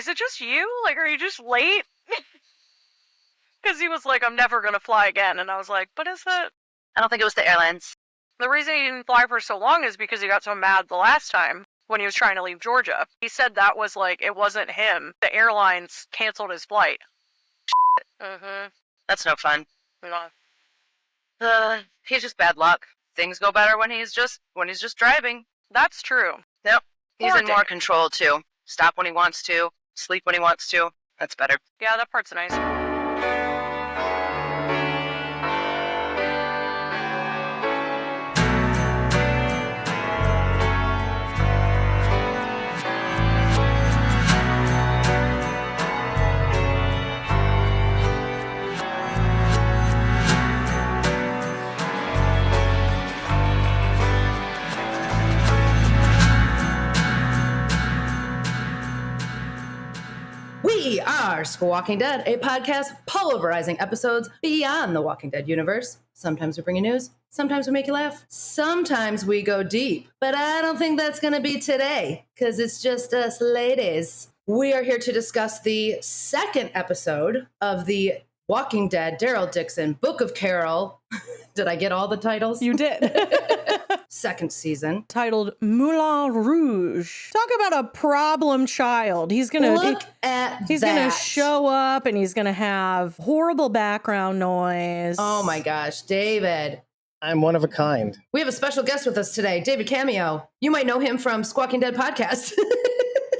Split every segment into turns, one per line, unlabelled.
is it just you? Like, are you just late? Because he was like, I'm never going to fly again. And I was like, but is it?
I don't think it was the airlines.
The reason he didn't fly for so long is because he got so mad the last time when he was trying to leave Georgia. He said that was like, it wasn't him. The airlines canceled his flight. Mm-hmm.
That's no fun.
No.
He's just bad luck. Things go better when he's just driving.
That's true.
Yep. He's
Poor
in more
Dick.
control too. Stop when he wants to, sleep when he wants to. That's better.
Yeah, that part's nice.
We are Walking Dead, a podcast pulverizing episodes beyond the Walking Dead universe. Sometimes we bring you news, sometimes we make you laugh, sometimes we go deep. But I don't think that's going to be today, because it's just us ladies. We are here to discuss the second episode of the Walking Dead, Daryl, Dixon, Book of Carol. Did I get all the titles?
You did.
Second season.
Titled Moulin Rouge. Talk about a problem child. He's gonna show up and he's gonna have horrible background noise.
Oh my gosh, David.
I'm one of a kind.
We have a special guest with us today, David Cameo. You might know him from Squawking Dead podcast.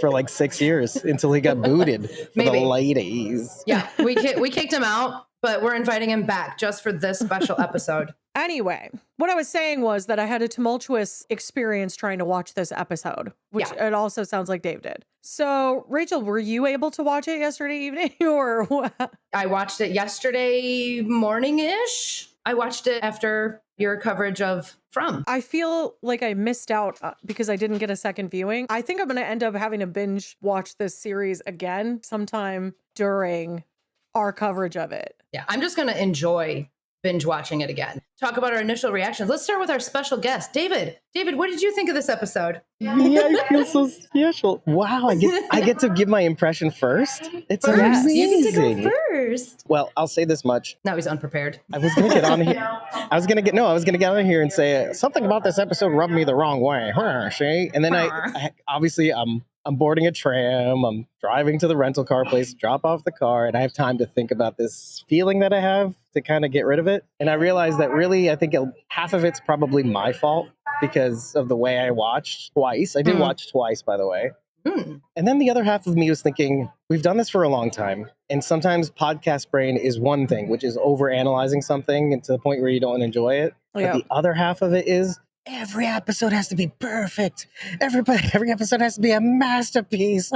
For like 6 years until he got booted for
Maybe.
the ladies.
Yeah, we kicked him out, but we're inviting him back just for this special episode.
Anyway, what I was saying was that I had a tumultuous experience trying to watch this episode, which it also sounds like Dave did. So, Rachel, were you able to watch it yesterday evening or what?
I watched it yesterday morning-ish. I watched it after your coverage of From.
I feel like I missed out because I didn't get a second viewing. I think I'm going to end up having to binge watch this series again sometime during our coverage of it.
Yeah, I'm just going to enjoy binge watching it again. Talk about our initial reactions. Let's start with our special guest, David. David, what did you think of this episode?
Yeah, I feel so special. Wow, I get to give my impression first. It's amazing.
You get to go first.
Well, I'll say this much.
Now he's unprepared.
I was gonna get on here. I was gonna get on here and say something about this episode rubbed me the wrong way. See? And then I obviously I'm boarding a tram. I'm driving to the rental car place, drop off the car, and I have time to think about this feeling that I have to kind of get rid of it. And I realized that really, I think half of it's probably my fault because of the way I watched twice. I did watch twice, by the way. And then the other half of me was thinking, we've done this for a long time. And sometimes podcast brain is one thing, which is overanalyzing something and to the point where you don't enjoy it.
Yeah.
But the other half of it is every episode has to be perfect. Every episode has to be a masterpiece.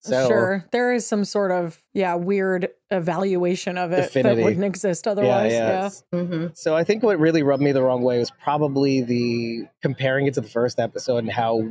So,
sure. There is some sort of, weird evaluation of it
Affinity.
that wouldn't exist otherwise. Yeah.
Mm-hmm.
So I think what really rubbed me the wrong way was probably the comparing it to the first episode and how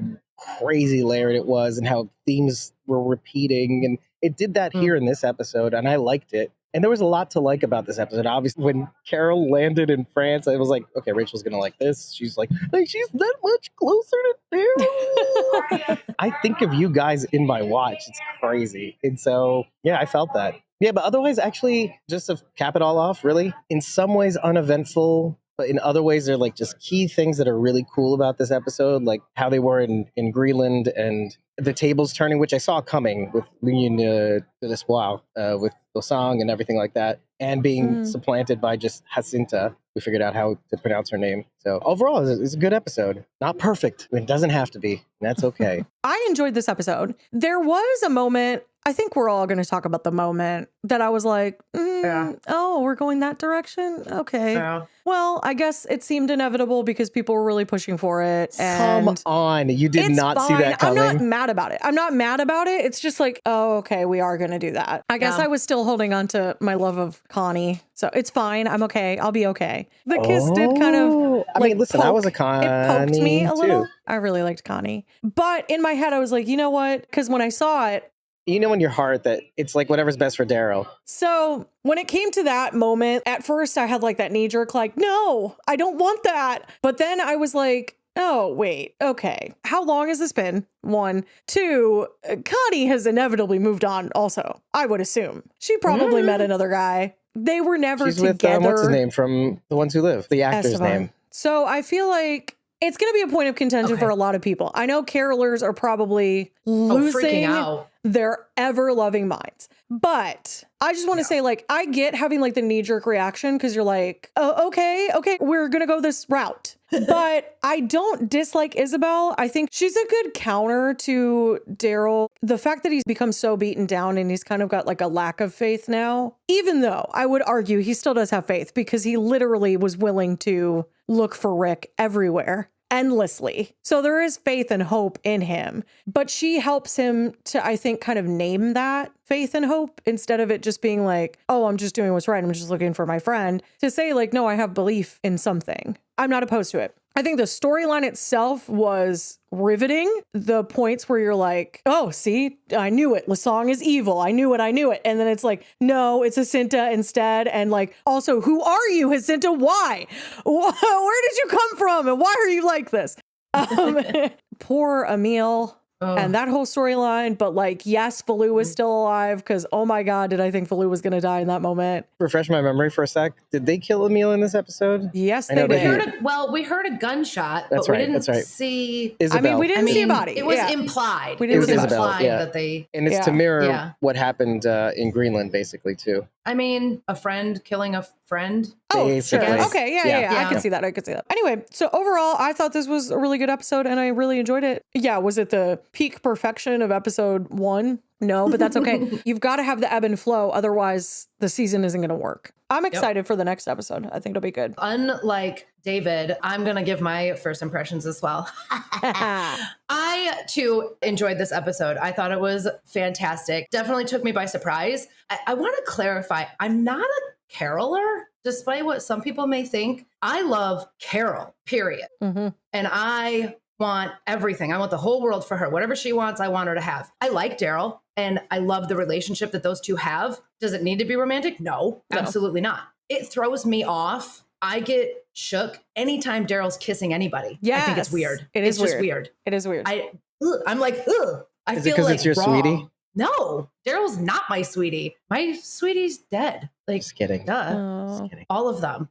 crazy layered it was and how themes were repeating. And it did that here in this episode, and I liked it. And there was a lot to like about this episode. Obviously, when Carol landed in France, I was like, okay, Rachel's going to like this. She's like, she's that much closer to Daryl. I think of you guys in my watch. It's crazy. And so, yeah, I felt that. Yeah, but otherwise, actually, just to cap it all off, really, in some ways uneventful, but in other ways, they're like just key things that are really cool about this episode, like how they were in Greenland and the tables turning, which I saw coming with L'Union de l'Espoir, with Dosang and everything like that, and being supplanted by just Jacinta. We figured out how to pronounce her name. So overall, it's a good episode. Not perfect. It doesn't have to be. And that's okay.
I enjoyed this episode. There was a moment, I think we're all going to talk about the moment that I was like, oh, we're going that direction? Okay. Yeah. Well, I guess it seemed inevitable because people were really pushing for it. And
come on. You did not see that coming?
I'm not mad about it. It's just like, oh, okay, we are going to do that. I guess I was still holding on to my love of Connie. So it's fine. I'm okay. I'll be okay. The kiss did kind of
listen, I was a Connie.
It poked me a little.
Too.
I really liked Connie. But in my head, I was like, you know what? Because when I saw it,
you know in your heart that it's like whatever's best for Daryl.
So when it came to that moment, at first I had like that knee jerk, like, no, I don't want that. But then I was like, Oh, wait. Okay. How long has this been? 1. 2, Connie has inevitably moved on also, I would assume. She probably met another guy. They were never
She's
together.
with, what's his name from The Ones Who Live? The actor's
Esteban.
name.
So I feel like it's going to be a point of contention for a lot of people. I know carolers are probably losing
freaking out.
their ever-loving minds. But I just want to say, like, I get having like the knee-jerk reaction because you're like, oh, okay, we're going to go this route. But I don't dislike Isabel. I think she's a good counter to Daryl. The fact that he's become so beaten down and he's kind of got like a lack of faith now, even though I would argue he still does have faith because he literally was willing to look for Rick everywhere. Endlessly. So there is faith and hope in him, but she helps him to, I think, kind of name that faith and hope instead of it just being like, oh, I'm just doing what's right. I'm just looking for my friend, to say like, no, I have belief in something. I'm not opposed to it. I think the storyline itself was riveting. The points where you're like, oh, see, I knew it. Lasong is evil. I knew it. And then it's like, no, it's Jacinta instead. And like, also, who are you, Jacinta? Why? Where did you come from? And why are you like this? Poor Emil. And that whole storyline, but like, yes, Falou was still alive because, oh my God, did I think Falou was going to die in that moment?
Refresh my memory for a sec. Did they kill Emil in this episode?
Yes, they did.
We heard a gunshot,
That's
but
right,
we
that's
didn't
right.
see.
Isabel.
We didn't see a body.
It was implied.
We didn't
it was
see a body.
implied
Yeah.
that they.
And it's to mirror what happened in Greenland, basically, too.
I mean, a friend killing a friend.
Oh,
basically.
sure. Okay, yeah. I can see that. Anyway, so overall, I thought this was a really good episode and I really enjoyed it. Yeah, was it the peak perfection of episode 1? No, but that's okay. You've got to have the ebb and flow. Otherwise, the season isn't going to work. I'm excited for the next episode. I think it'll be good.
Unlike David, I'm going to give my first impressions as well. I, too, enjoyed this episode. I thought it was fantastic. Definitely took me by surprise. I want to clarify, I'm not a caroler, despite what some people may think. I love Carol, period.
Mm-hmm.
And I want everything. I want the whole world for her. Whatever she wants, I want her to have. I like Daryl, and I love the relationship that those two have. Does it need to be romantic? No, absolutely not. It throws me off. I get shook anytime Daryl's kissing anybody.
Yes.
I think it's weird.
It's
just weird.
It is weird.
I'm like, ugh. I
Is
feel
it because
like
it's your
wrong.
sweetie?
No, Daryl's not my sweetie. My sweetie's dead. Like,
Just kidding.
duh.
Oh.
Just kidding.
All of them.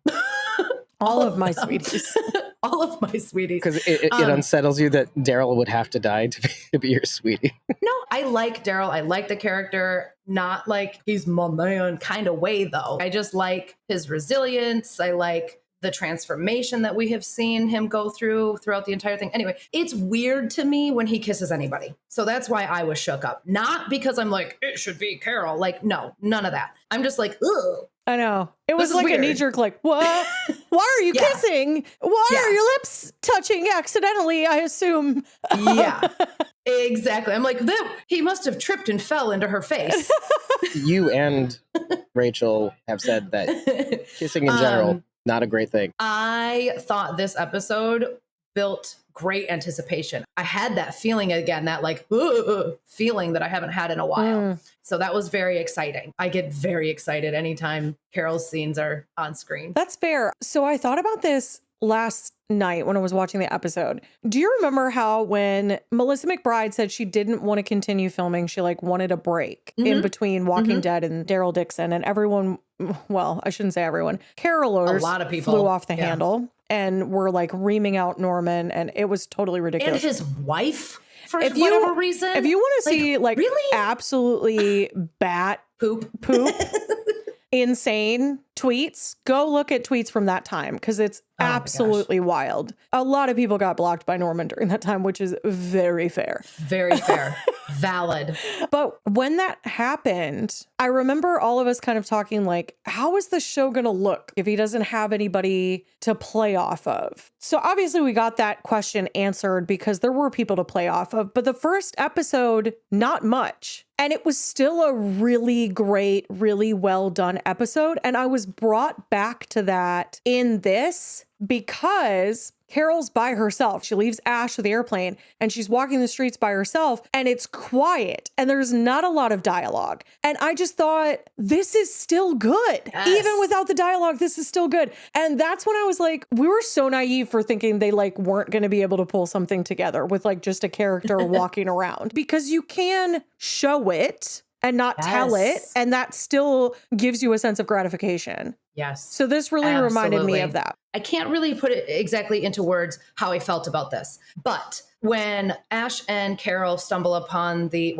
All of my sweeties.
All of my sweeties.
Because it unsettles you that Daryl would have to die to be your sweetie.
No, I like Daryl. I like the character. Not like he's my man kind of way, though. I just like his resilience. I like the transformation that we have seen him go throughout the entire thing. Anyway, it's weird to me when he kisses anybody. So that's why I was shook up. Not because I'm like, it should be Carol. Like, no, none of that. I'm just like, ugh.
I know. It was
This is
like
weird.
a knee-jerk, like, what? Why are you
Yeah.
kissing? Why are your lips touching accidentally, I assume?
Yeah, exactly. I'm like, he must have tripped and fell into her face.
You and Rachel have said that kissing in general, not a great thing.
I thought this episode built great anticipation. I had that feeling again, that like feeling that I haven't had in a while. So that was very exciting. I get very excited anytime Carol's scenes are on screen.
That's fair. So I thought about this last night when I was watching the episode. Do you remember how when Melissa McBride said she didn't want to continue filming, she like wanted a break in between Walking Dead and Daryl Dixon, and everyone, well, I shouldn't say everyone, carolers,
A lot of people
flew off the handle and were like reaming out Norman, and it was totally ridiculous.
And his wife, for
If
whatever reason.
If you want to see like
really?
absolutely bat
poop.
insane tweets, go look at tweets from that time because it's absolutely wild. A lot of people got blocked by Norman during that time, which is very fair.
Very fair. Valid.
But when that happened, I remember all of us kind of talking like, how is the show going to look if he doesn't have anybody to play off of? So obviously we got that question answered because there were people to play off of, but the first episode, not much. And it was still a really great, really well done episode. And I was brought back to that in this because Carol's by herself. She leaves Ash to the airplane and she's walking the streets by herself and it's quiet and there's not a lot of dialogue. And I just thought, this is still good.
Yes.
Even without the dialogue, this is still good. And that's when I was like, we were so naive for thinking they like weren't going to be able to pull something together with like just a character walking around, because you can show it and not tell it, and that still gives you a sense of gratification.
Yes.
So this really reminded me of that.
I can't really put it exactly into words how I felt about this, but when Ash and Carol stumble upon they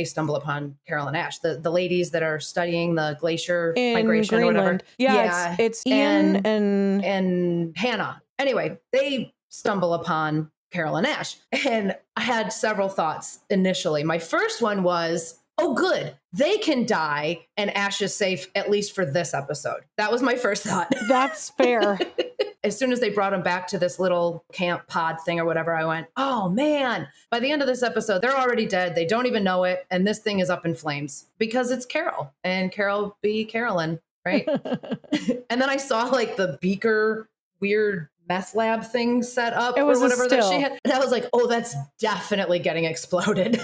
stumble upon Carol and Ash, the ladies that are studying the glacier migration
Greenland.
or whatever.
Yeah. It's Ian
and Hanna. Anyway, they stumble upon Carol and Ash, and I had several thoughts initially. My first one was, oh, good. They can die and Ash is safe, at least for this episode. That was my first thought.
That's fair.
As soon as they brought him back to this little camp pod thing or whatever, I went, oh man, by the end of this episode, they're already dead. They don't even know it. And this thing is up in flames because it's Carol and Carol be Carolyn, right? And then I saw like the beaker weird meth lab thing set up or whatever that she had. And I was like, oh, that's definitely getting exploded.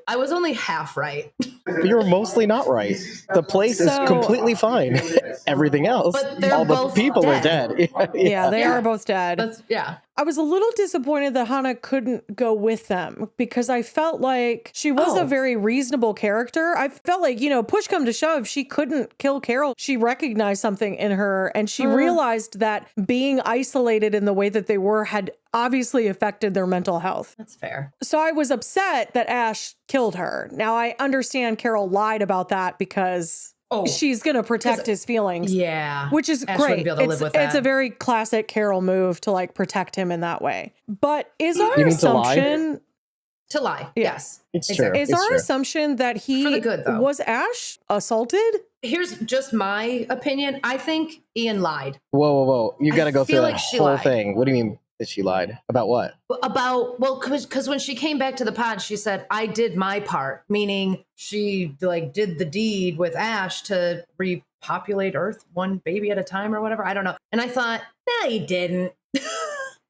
I was only half right.
But you were mostly not right. The place is completely fine. Everything else, all the people are dead.
Yeah, they are both dead.
Yeah.
I was a little disappointed that Hanna couldn't go with them because I felt like she was a very reasonable character. I felt like, push come to shove, she couldn't kill Carol. She recognized something in her and she realized that being isolated in the way that they were had obviously affected their mental health.
That's fair.
So I was upset that Ash killed her. Now I understand Carol lied about that because she's going to protect his feelings.
Yeah.
Which is
Ash
great.
wouldn't be able to live with that.
It's a very classic Carol move to like protect him in that way. But is our
You mean
assumption...
To lie. Yes.
It's true.
Is our assumption that he
For the good, though.
was Ash assaulted?
Here's just my opinion. I think Ian lied.
Whoa. You got to go through
feel
that
like she
whole
lied.
thing. What do you mean that she lied? About what?
Because when she came back to the pod, she said, I did my part, meaning she did the deed with Ash to repopulate Earth one baby at a time or whatever. I don't know. And I thought, no, he didn't.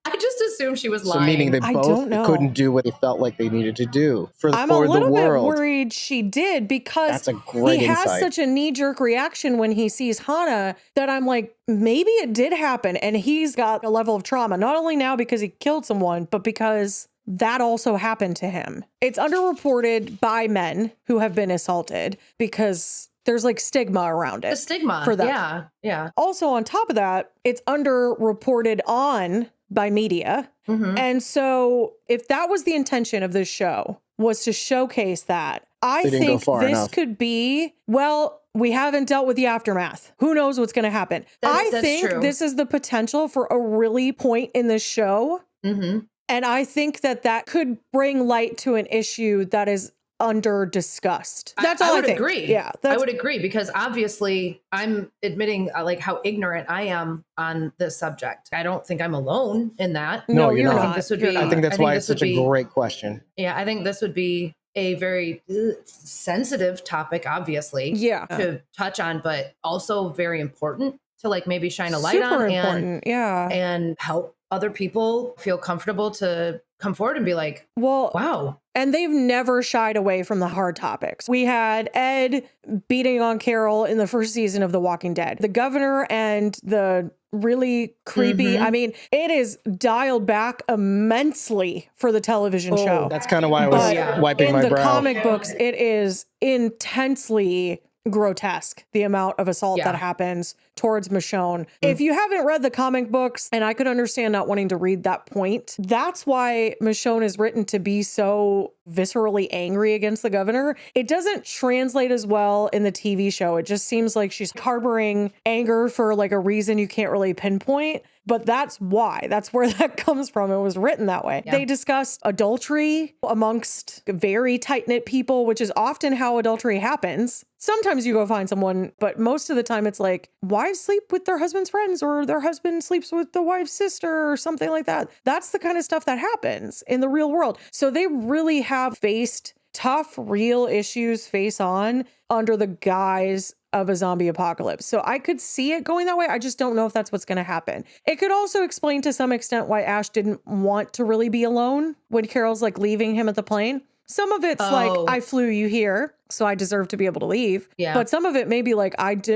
I just assumed she was lying.
So meaning they both couldn't do what they felt like they needed to do for the world.
I'm a little bit worried she did because
that's a great
he has
insight.
such a knee-jerk reaction when he sees Hanna that I'm like, maybe it did happen and he's got a level of trauma, not only now because he killed someone, but because that also happened to him. It's underreported by men who have been assaulted because there's like stigma around it.
The stigma.
For that.
Yeah.
Also on top of that, it's underreported on by media.
Mm-hmm.
And so if that was the intention of this show, was to showcase that, I think this could be, we haven't dealt with the aftermath. Who knows what's going to happen? I think this is the potential for a really point in this show.
Mm-hmm.
And I think that could bring light to an issue that is under discussed. That's all I think.
Agree.
Yeah,
I would agree because obviously I'm admitting how ignorant I am on this subject. I don't think I'm alone in that.
No, you're not.
I
think that's why it's such a great question.
Yeah, I think this would be a very sensitive topic, obviously, to touch on, but also very important to maybe shine a light on and help other people feel comfortable to come forward and be like, wow.
And they've never shied away from the hard topics. We had Ed beating on Carol in the first season of The Walking Dead. The governor and the really creepy, I mean, it is dialed back immensely for the television show.
That's kind of why I was wiping my brow.
In the comic books, it is intensely grotesque, the amount of assault that happens towards Michonne. If you haven't read the comic books, and I could understand not wanting to read that point, that's why Michonne is written to be so viscerally angry against the governor. It doesn't translate as well in the TV show. It just seems like she's harboring anger for a reason you can't really pinpoint. But that's why. That's where that comes from. It was written that way. Yeah. They discussed adultery amongst very tight-knit people, which is often how adultery happens. Sometimes you go find someone, but most of the time it's like wives sleep with their husband's friends or their husband sleeps with the wife's sister or something like that. That's the kind of stuff that happens in the real world. So they really have faced tough, real issues face on under the guise of a zombie apocalypse. So I could see it going that way. I just don't know if that's what's going to happen. It could also explain to some extent why Ash didn't want to really be alone when Carol's like leaving him at the plane. Some of it's like, I flew you here, so I deserve to be able to leave.
Yeah.
But some of it may be like,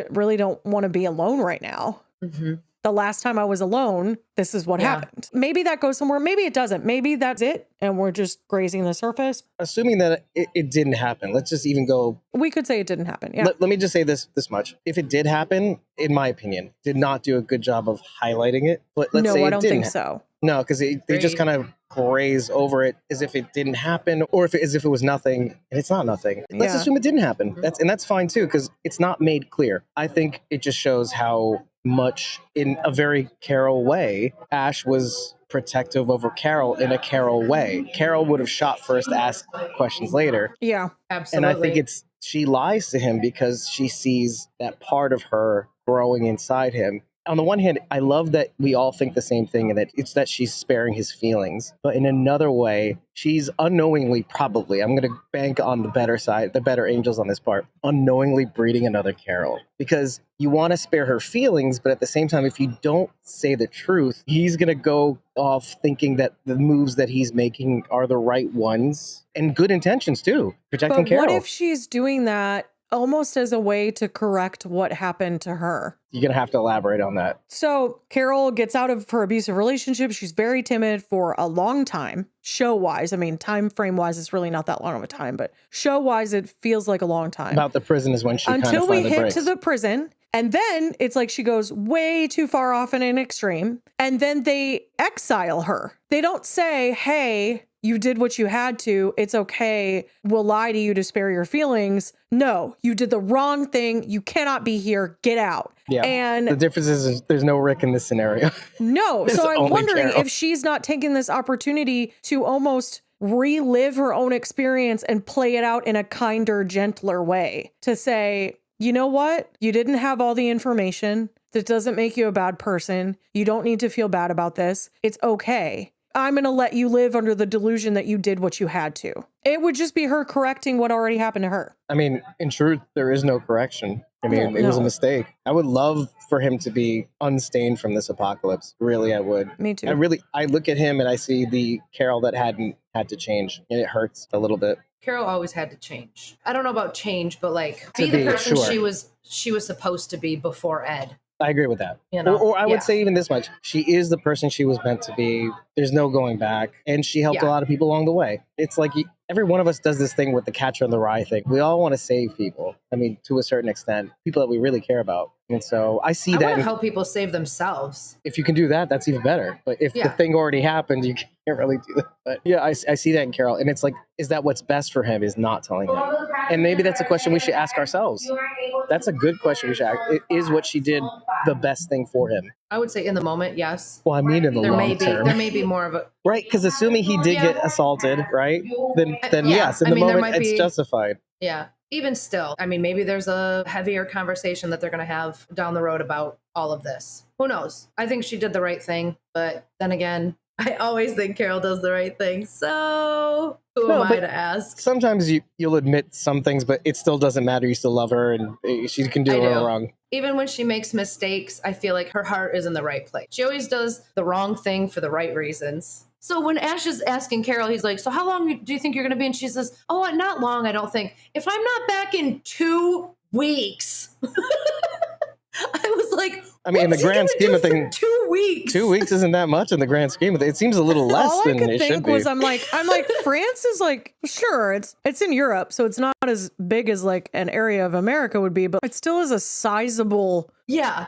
really don't want to be alone right now.
Mm-hmm.
The last time I was alone, this is what happened. Maybe that goes somewhere. Maybe it doesn't. Maybe that's it. And we're just grazing the surface.
Assuming that it didn't happen, let's just even go.
We could say it didn't happen. Yeah.
Let me just say this much. If it did happen, in my opinion, did not do a good job of highlighting it. But let's say
I
it
don't
didn't
think so.
No, because they just kind of graze over it as if it didn't happen, or as if it was nothing, and it's not nothing. Let's assume it didn't happen. That's fine too, because it's not made clear. I think it just shows how much, in a very Carol way, Ash was protective over Carol in a Carol way. Carol would have shot first, asked questions later.
Yeah,
absolutely.
And I think she lies to him because she sees that part of her growing inside him. On the one hand, I love that we all think the same thing, and that it's that she's sparing his feelings. But in another way, she's unknowingly, probably, I'm going to bank on the better side, the better angels on this part, unknowingly breeding another Carol. Because you want to spare her feelings, but at the same time, if you don't say the truth, he's going to go off thinking that the moves that he's making are the right ones, and good intentions too, protecting Carol.
But what if she's doing that almost as a way to correct what happened to her?
You're going to have to elaborate on that.
So Carol gets out of her abusive relationship. She's very timid for a long time. Show-wise, I mean, time frame-wise, it's really not that long of a time, but show-wise, it feels like a long time.
About the prison is when she kind of
until we hit
breaks.
to the prison. And then it's like she goes way too far off in an extreme. And then they exile her. They don't say, hey, you did what you had to. It's okay. We'll lie to you to spare your feelings. No, you did the wrong thing. You cannot be here. Get out.
Yeah.
And
the difference is there's no Rick in this scenario.
No. So I'm wondering
Carol.
if she's not taking this opportunity to almost relive her own experience and play it out in a kinder, gentler way to say, you know what? You didn't have all the information. That doesn't make you a bad person. You don't need to feel bad about this. It's okay. I'm going to let you live under the delusion that you did what you had to. It would just be her correcting what already happened to her.
I mean, in truth, there is no correction. I mean, it was a mistake. I would love for him to be unstained from this apocalypse. Really, I would.
Me too.
I look at him and I see the Carol that hadn't had to change, and it hurts a little bit.
Carol always had to change. I don't know about change, but like be the person she was supposed to be before Ed.
I agree with that.
You know?
Or I would say even this much. She is the person she was meant to be. There's no going back. And she helped a lot of people along the way. It's like every one of us does this thing with the Catcher in the Rye thing. We all want to save people. I mean, to a certain extent, people that we really care about. And so I see that.
I want to help people save themselves.
If you can do that, that's even better. But if the thing already happened, you can't really do that. But yeah, I see that in Carol. And it's like, is that what's best for him is not telling him? And maybe that's a question we should ask ourselves. That's a good question we should ask. Is what she did the best thing for him?
I would say in the moment, yes.
Well, I mean in the long term.
There may be more of a...
Right, because assuming he did get assaulted, right? Then yes, in the moment, it's justified.
Yeah. Even still, I mean, maybe there's a heavier conversation that they're going to have down the road about all of this. Who knows? I think she did the right thing. But then again, I always think Carol does the right thing. So who am I to ask?
Sometimes you'll admit some things, but it still doesn't matter. You still love her and she can do her wrong.
Even when she makes mistakes, I feel like her heart is in the right place. She always does the wrong thing for the right reasons. So when Ash is asking Carol, he's like, so how long do you think you're going to be? And she says, oh, not long, I don't think. If I'm not back in 2 weeks. I was like,
I mean, in the grand scheme of things,
2 weeks.
2 weeks isn't that much in the grand scheme of things. It seems a little less than it should be.
I'm like, France is like, sure, it's in Europe, so it's not as big as like an area of America would be, but it still is a sizable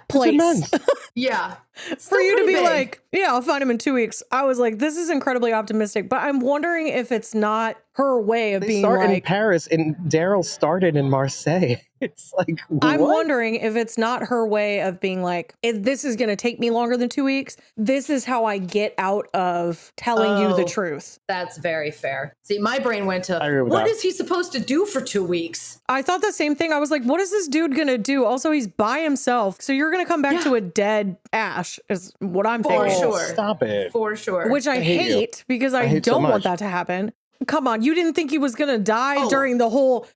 place.
Yeah.
For you to be like, yeah, I'll find him in 2 weeks. I was like, this is incredibly optimistic, but I'm wondering if it's not her way of being like
in Paris, and Daryl started in Marseille. It's like, what?
I'm wondering if it's not her way of being like, if this is going to take me longer than 2 weeks, this is how I get out of telling you the truth.
That's very fair. See, my brain went to,
what
is he supposed to do for 2 weeks?
I thought the same thing. I was like, what is this dude going to do? Also, he's by himself. So you're going to come back to a dead Ash is what I'm thinking.
For sure.
Stop it.
For sure.
Which I hate because I don't want that to happen. Come on, you didn't think he was gonna die during the whole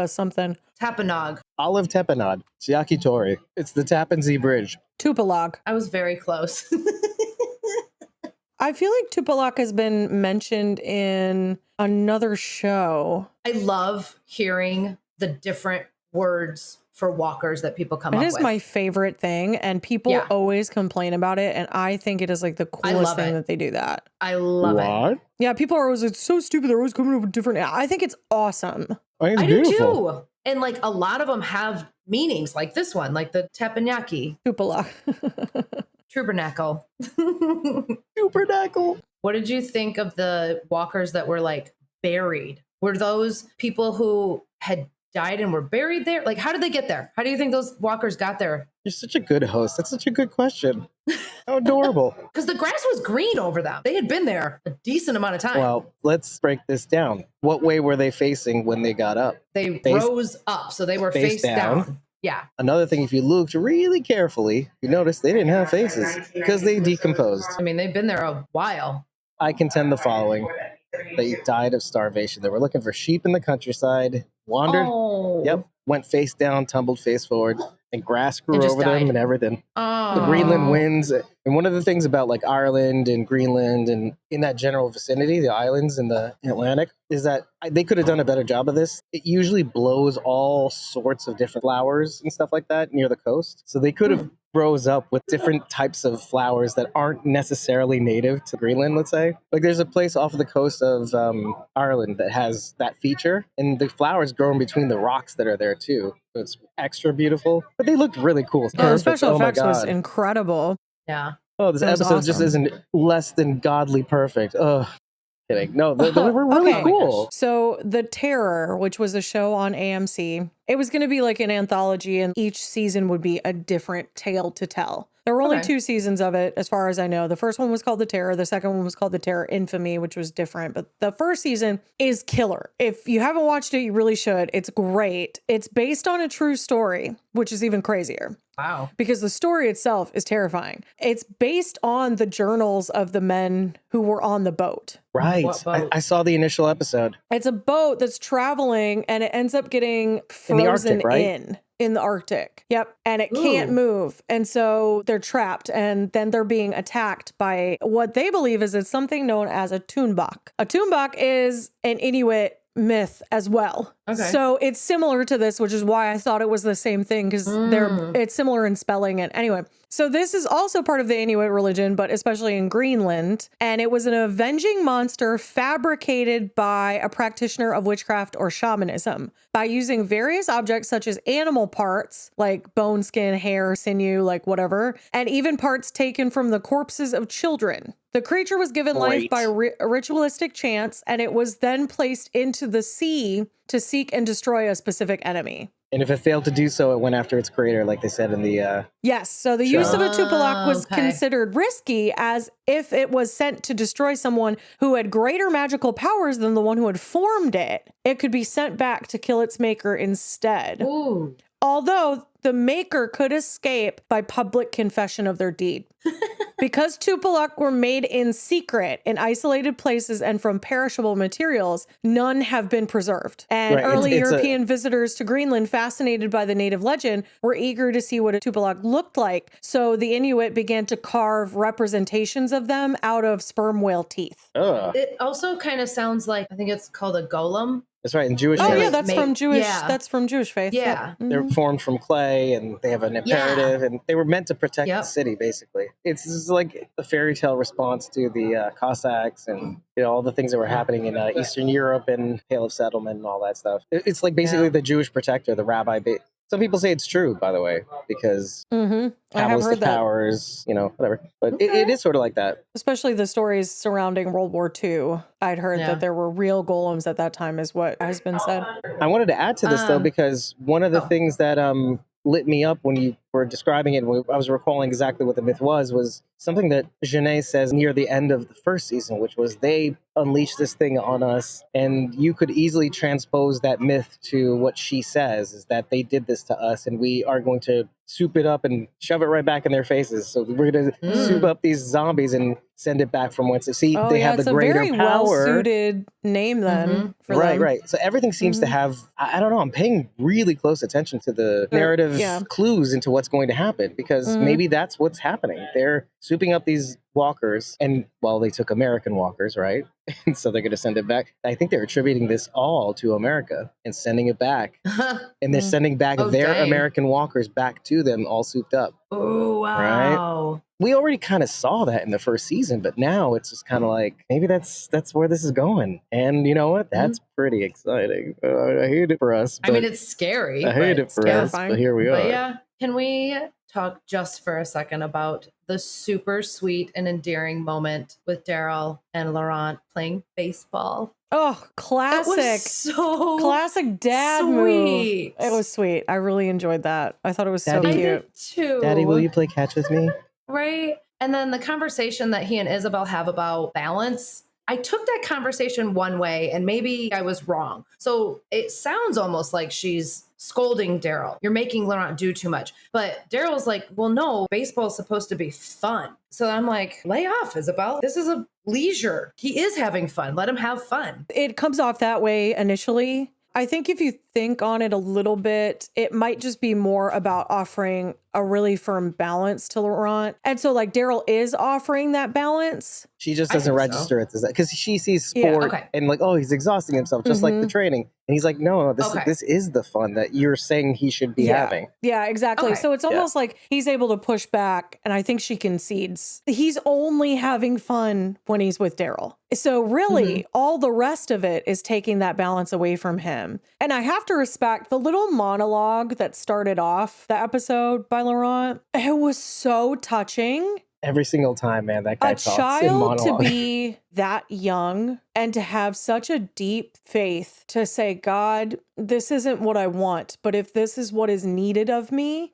something.
Tapanog.
Olive Tepanod. It's Yakitori. It's the Tappan Zee Bridge.
Tupalog.
I was very close.
I feel like Tupalog has been mentioned in another show.
I love hearing the different words for walkers that people come up
It
with.
is my favorite thing, and people always complain about it, and I think it is like the coolest thing that they do that.
I love it.
Yeah, people are always like, so stupid. They're always coming up with different. I think it's awesome.
I
do too. And like a lot of them have meanings, like this one, like the teppanyaki.
Tupalog.
Trubernacle.
Trubernacle.
What did you think of the walkers that were like buried? Were those people who had died and were buried there? Like, how did they get there? How do you think those walkers got there?
You're such a good host. That's such a good question. How adorable.
Because the grass was green over them. They had been there a decent amount of time.
Well, let's break this down. What way were they facing when they got up?
They rose up, so they were face down. Yeah.
Another thing, if you looked really carefully, you noticed they didn't have faces because they decomposed.
I mean, they've been there a while.
I contend the following. They died of starvation. They were looking for sheep in the countryside, wandered, went face down, tumbled face forward, and grass grew over them and everything. The Greenland winds. And one of the things about like Ireland and Greenland and in that general vicinity, the islands in the Atlantic, is that they could have done a better job of this. It usually blows all sorts of different flowers and stuff like that near the coast. So they could have rose up with different types of flowers that aren't necessarily native to Greenland, let's say. Like there's a place off of the coast of Ireland that has that feature, and the flowers grow in between the rocks that are there too. So it's extra beautiful, but they looked really cool.
The special effects was incredible.
Yeah.
Oh, this episode just isn't less than godly perfect. Oh, kidding. No, they were really cool.
So The Terror, which was a show on AMC, it was going to be like an anthology, and each season would be a different tale to tell. There were only 2 seasons of it, as far as I know. The first one was called The Terror. The second one was called The Terror Infamy, which was different. But the first season is killer. If you haven't watched it, you really should. It's great. It's based on a true story, which is even crazier.
Wow.
Because the story itself is terrifying. It's based on the journals of the men who were on the boat.
Right. I saw the initial episode.
It's a boat that's traveling, and it ends up getting frozen in the Arctic. Yep. And it can't move. And so they're trapped, and then they're being attacked by what they believe is it's something known as a Toonbak. A Toonbak is an Inuit myth as well. Okay. So it's similar to this, which is why I thought it was the same thing, because it's similar in spelling. And anyway, so this is also part of the Inuit religion, but especially in Greenland. And it was an avenging monster fabricated by a practitioner of witchcraft or shamanism by using various objects such as animal parts like bone, skin, hair, sinew, like whatever, and even parts taken from the corpses of children. The creature was given life by ritualistic chants, and it was then placed into the sea to seek and destroy a specific enemy.
And if it failed to do so, it went after its creator, like they said in the
Yes, so the use of a Tupalak was considered risky, as if it was sent to destroy someone who had greater magical powers than the one who had formed it, it could be sent back to kill its maker instead.
Ooh.
Although the maker could escape by public confession of their deed. Because Tupalak were made in secret in isolated places and from perishable materials, none have been preserved. And early European visitors to Greenland, fascinated by the native legend, were eager to see what a Tupalak looked like. So the Inuit began to carve representations of them out of sperm whale teeth.
It also kind of sounds like, I think it's called a golem.
That's right, in Jewish faith.
Oh yeah, that's from Jewish. Yeah. That's from Jewish faith.
Yeah,
they're formed from clay, and they have an imperative, and they were meant to protect the city. Basically, it's like a fairy tale response to the Cossacks and all the things that were happening in Eastern Europe and Tale of Settlement and all that stuff. It's like basically the Jewish protector, the rabbi. Some people say it's true, by the way, because Kabbalistic powers, whatever. But it is sort of like that.
Especially the stories surrounding World War II. I'd heard that there were real golems at that time, is what has been said.
I wanted to add to this, though, because one of the things that lit me up when you were describing it, I was recalling exactly what the myth was something that Janae says near the end of the first season, which was they unleashed this thing on us, and you could easily transpose that myth to what she says, is that they did this to us, and we are going to soup it up and shove it right back in their faces. So we're going to soup up these zombies and send it back from whence it. See,
Oh,
they
yeah,
have
it's
the
a
greater
very
power.
well-suited name then for them.
Right. So everything seems to have, I don't know, I'm paying really close attention to the narrative clues into what's going to happen, because maybe that's what's happening. They're swooping up these walkers, and well, they took American walkers, right? And so they're going to send it back. I think they're attributing this all to America and sending it back. And they're sending back their American walkers back to them, all souped up.
Oh, wow.
Right? We already kind of saw that in the first season, but now it's just kind of like, maybe that's where this is going. And you know what? That's pretty exciting. I hate it for us.
I mean, it's scary.
I hate it for us, but here we are.
But yeah, can we talk just for a second about the super sweet and endearing moment with Daryl and Laurent playing baseball?
Oh, classic.
It was so
classic dad
sweet.
move. It was sweet. I really enjoyed that. I thought it was so cute.
I did too.
Daddy, will you play catch with me?
Right. And then the conversation that he and Isabel have about balance, I took that conversation one way and maybe I was wrong. So it sounds almost like she's scolding Daryl. You're making Laurent do too much. But Daryl's like, well, no, baseball's supposed to be fun. So I'm like, lay off, Isabel. This is a leisure. He is having fun. Let him have fun.
It comes off that way initially. I think if you think on it a little bit, it might just be more about offering a really firm balance to Laurent. And so like Daryl is offering that balance.
She just doesn't register it as that, because she sees sport and like, oh, he's exhausting himself just like the training. And he's like, no, this is the fun that you're saying he should be having.
Yeah, exactly. So it's almost like he's able to push back, and I think she concedes. He's only having fun when he's with Daryl. So really, all the rest of it is taking that balance away from him. And I have to respect the little monologue that started off the episode by Laurent. It was so touching.
Every single time, man, that guy talks in
child
monologue.
To be that young and to have such a deep faith to say, God, this isn't what I want, but if this is what is needed of me,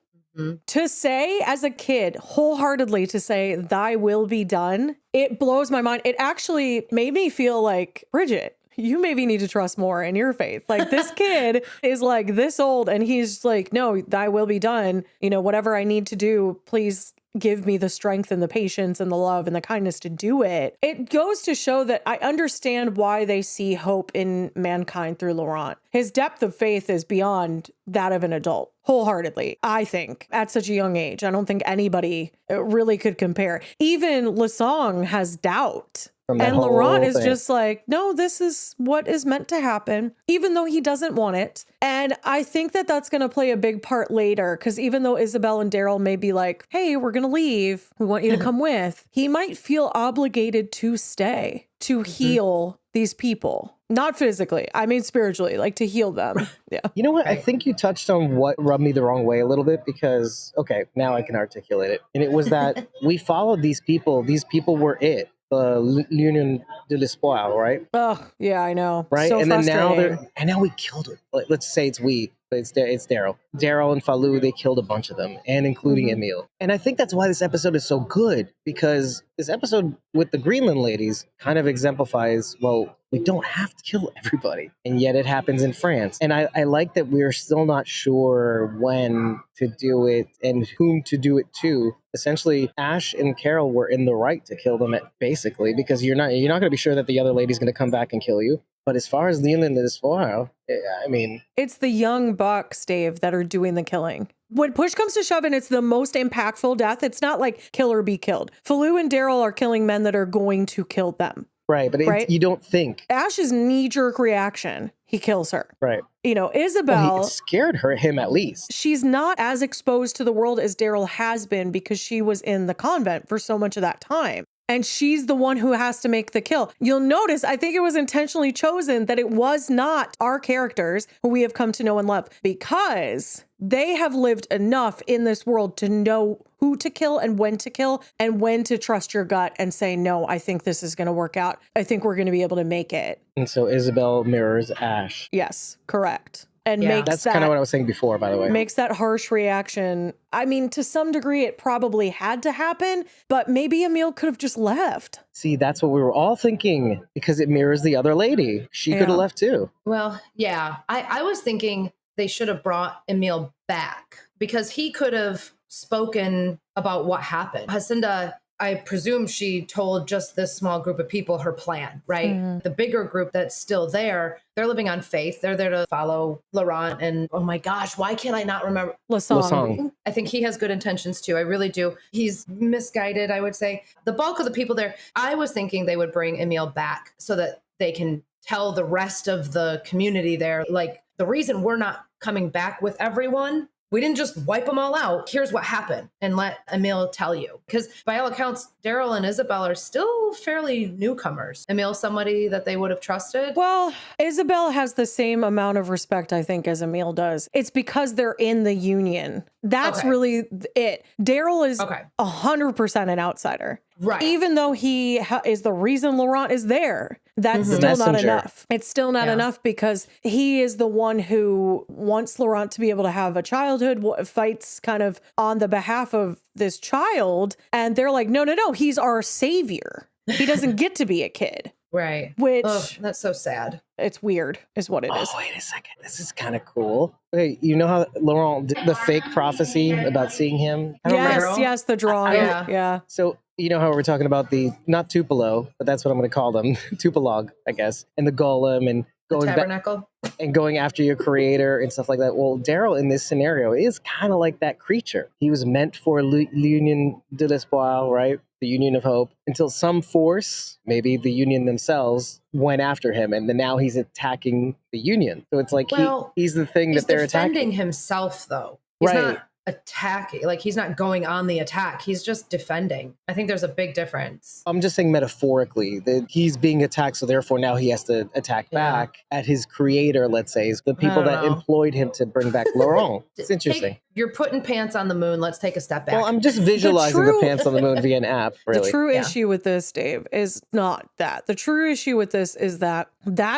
to say as a kid, wholeheartedly to say, thy will be done, it blows my mind. It actually made me feel like, Bridget, you maybe need to trust more in your faith. Like this kid is like this old and he's like, no, thy will be done. You know, whatever I need to do, please give me the strength and the patience and the love and the kindness to do it. It goes to show that I understand why they see hope in mankind through Laurent. His depth of faith is beyond that of an adult, wholeheartedly, I think, at such a young age. I don't think anybody really could compare. Even Lesong has doubt. And Laurent is just like, no, this is what is meant to happen, even though he doesn't want it. And I think that that's going to play a big part later, because even though Isabel and Daryl may be like, hey, we're going to leave, we want you to come with, he might feel obligated to stay, to heal these people. Not physically, I mean spiritually, like to heal them. Yeah.
You know what? I think you touched on what rubbed me the wrong way a little bit, because, okay, now I can articulate it. And it was that we followed these people. These people were it. The L'Union de l'Espoir, right?
Oh, yeah, I know.
Right?
So
and then
frustrating.
now we killed it. Like, let's say it's we, but it's Daryl. Daryl and Falou, they killed a bunch of them, and including Emile. And I think that's why this episode is so good, because this episode with the Greenland ladies kind of exemplifies, well, we don't have to kill everybody. And yet it happens in France. And I like that we're still not sure when to do it and whom to do it to. Essentially, Ash and Carol were in the right to kill them, basically, because you're not going to be sure that the other lady's going to come back and kill you. But as far as Leland is for, I mean,
it's the young bucks, Dave, that are doing the killing. When push comes to shove and it's the most impactful death, it's not like kill or be killed. Falou and Daryl are killing men that are going to kill them.
Right, but you don't think.
Ash's knee-jerk reaction, he kills her.
Right.
You know, Isabel...
Well, it scared him at least.
She's not as exposed to the world as Daryl has been because she was in the convent for so much of that time. And she's the one who has to make the kill. You'll notice, I think it was intentionally chosen that it was not our characters who we have come to know and love, because they have lived enough in this world to know who to kill and when to trust your gut and say, no, I think this is going to work out. I think we're going to be able to make it.
And so Isabel mirrors Ash.
Yes, correct. And
that's kind of what I was saying before, by the way.
Makes that harsh reaction. I mean, to some degree, it probably had to happen, but maybe Emile could have just left.
See, that's what we were all thinking, because it mirrors the other lady. She could have left too.
Well, yeah. I was thinking they should have brought Emile back, because he could have spoken about what happened. Jacinda I presume she told just this small group of people her plan, right? The bigger group that's still there, they're living on faith. They're there to follow Laurent. And oh my gosh, why can't I not remember?
Lasong.
I think he has good intentions too. I really do. He's misguided, I would say. The bulk of the people there, I was thinking they would bring Emil back so that they can tell the rest of the community there, like, the reason we're not coming back with everyone, we didn't just wipe them all out. Here's what happened, and let Emil tell you. Because by all accounts, Daryl and Isabel are still fairly newcomers. Emil's somebody that they would have trusted.
Well, Isabel has the same amount of respect, I think, as Emil does. It's because they're in the union. That's really it. Daryl is 100% an outsider.
Right.
Even though he is the reason Laurent is there, that's still not enough. It's still not enough because he is the one who wants Laurent to be able to have a childhood, fights kind of on the behalf of this child. And they're like, no, he's our savior. He doesn't get to be a kid.
Right.
Which
that's so sad.
It's weird is what it is.
Oh, wait a second. This is kind of cool. Okay, you know how Laurent did the fake prophecy about seeing him?
Yes, the drawing. Yeah.
So you know how we're talking about the, not Tupelo, but that's what I'm going to call them, Tupolog, I guess, and the golem and going
tabernacle
and going after your creator and stuff like that. Well, Daryl in this scenario is kind of like that creature. He was meant for l'Union de l'Espoir, right? The Union of Hope, until some force, maybe the Union themselves, went after him, and then now he's attacking the Union. So it's like he's the thing that they're attacking.
He's defending himself, though. He's not attacking, like he's not going on the attack, he's just defending. I think there's a big difference.
I'm just saying metaphorically that he's being attacked, so therefore now he has to attack back at his creator, let's say, the people that employed him to bring back Laurent. It's interesting.
You're putting pants on the moon. Let's take a step back.
Well, I'm just visualizing the pants on the moon via an app, really.
The true issue with this, Dave, is not that. The true issue with this is that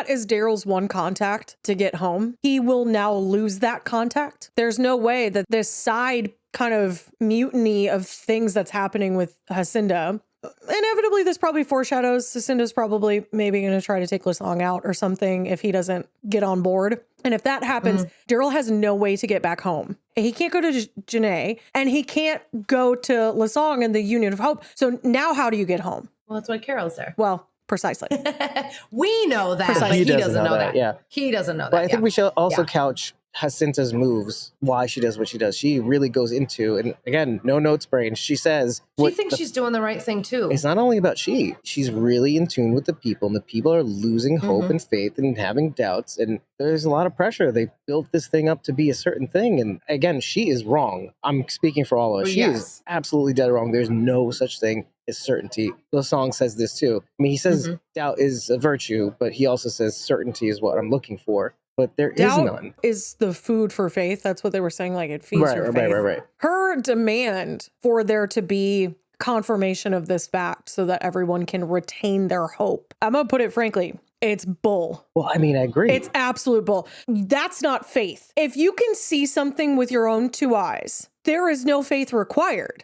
is Daryl's one contact to get home. He will now lose that contact. There's no way that this side kind of mutiny of things that's happening with Jacinda, inevitably this probably foreshadows Jacinda's probably maybe going to try to take Lasong out or something if he doesn't get on board. And if that happens, Daryl has no way to get back home. He can't go to Janae, and he can't go to Lasong and the Union of Hope. So now how do you get home?
Well, that's why Carol's there.
Well, precisely.
We know that, but he doesn't know that.
Yeah.
He doesn't know that.
But I think we should also couch Jacinta's moves, why she does what she does. She really goes into, and again, no notes brain. She says
she thinks she's doing the right thing too.
It's not only about she's really in tune with the people, and the people are losing hope and faith and having doubts, and there's a lot of pressure. They built this thing up to be a certain thing, and again, she is wrong. I'm speaking for all of us. She is absolutely dead wrong. There's no such thing as certainty. The song says this too. I mean, he says doubt is a virtue, but he also says certainty is what I'm looking for. But there is none.
Is the food for faith. That's what they were saying. Like it feeds your faith.
Right.
Her demand for there to be confirmation of this fact so that everyone can retain their hope. I'm going to put it frankly. It's bull.
Well, I mean, I agree.
It's absolute bull. That's not faith. If you can see something with your own two eyes, there is no faith required.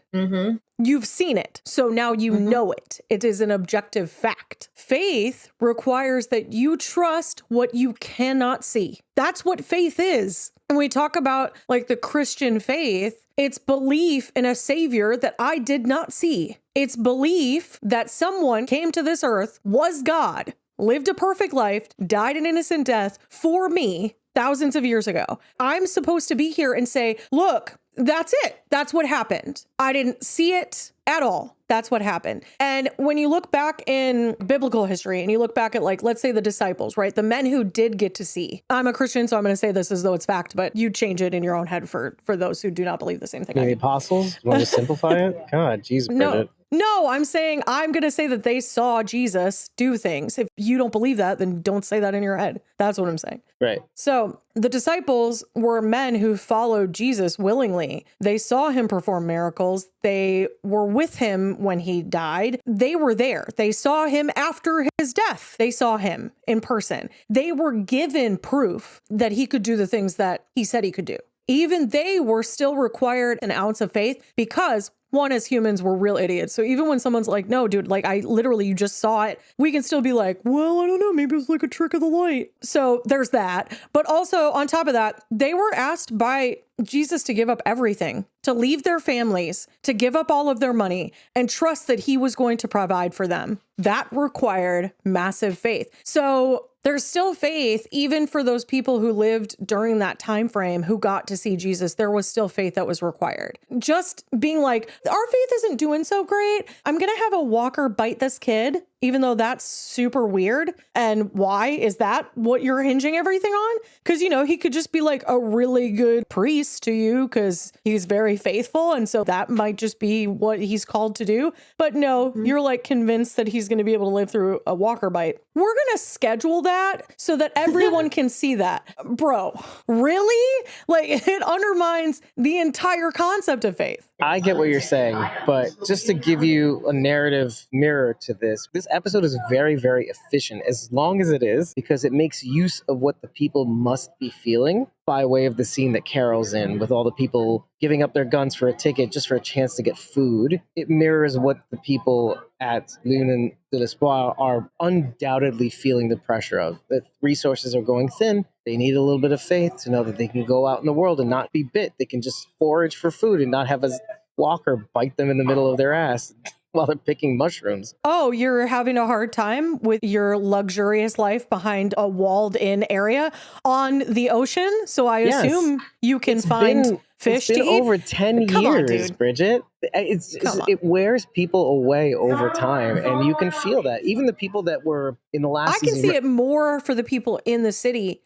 You've seen it. So now you know it. It is an objective fact. Faith requires that you trust what you cannot see. That's what faith is. And we talk about like the Christian faith, it's belief in a savior that I did not see. It's belief that someone came to this earth, was God, lived a perfect life, died an innocent death for me thousands of years ago. I'm supposed to be here and say, look, that's it. That's what happened. I didn't see it at all. That's what happened. And when you look back in biblical history and you look back at, like, let's say the disciples, right? The men who did get to see. I'm a Christian, so I'm going to say this as though it's fact, but you change it in your own head for those who do not believe the same thing.
The apostles? You want to simplify it? God, jeez, Bridget.
No, I'm going to say that they saw Jesus do things. If you don't believe that, then don't say that in your head. That's what I'm saying.
Right.
So the disciples were men who followed Jesus willingly. They saw him perform miracles. They were with him when he died. They were there. They saw him after his death. They saw him in person. They were given proof that he could do the things that he said he could do. even they were still required an ounce of faith because one, as humans, we're real idiots. So even when someone's like, no, dude, like you just saw it, we can still be like, well, I don't know, maybe it's like a trick of the light. So there's that. But also on top of that, they were asked by Jesus to give up everything, to leave their families, to give up all of their money and trust that he was going to provide for them. That required massive faith. So there's still faith, even for those people who lived during that time frame who got to see Jesus. There was still faith that was required. Just being like, our faith isn't doing so great. I'm going to have a walker bite this kid, even though that's super weird. And why is that what you're hinging everything on? Because, you know, he could just be like a really good priest to you because he's very faithful. And so that might just be what he's called to do. But no, you're like convinced that he's going to be able to live through a walker bite. We're going to schedule that so that everyone can see that. Bro, really? Like, it undermines the entire concept of faith.
I get what you're saying, but just to give you a narrative mirror to this episode is very, very efficient, as long as it is, because it makes use of what the people must be feeling by way of the scene that Carol's in, with all the people giving up their guns for a ticket just for a chance to get food. It mirrors what the people at L'Union de l'Espoir are undoubtedly feeling the pressure of. That resources are going thin. They need a little bit of faith to know that they can go out in the world and not be bit. They can just forage for food and not have a walker bite them in the middle of their ass while they're picking mushrooms.
Oh, you're having a hard time with your luxurious life behind a walled in area on the ocean? So I assume you can find fish to eat?
It's been over 10
Come on,
years,
dude.
Bridget. It wears people away over time, and you can feel that. Even the people that were in the last
season. I can
see
it more for the people in the city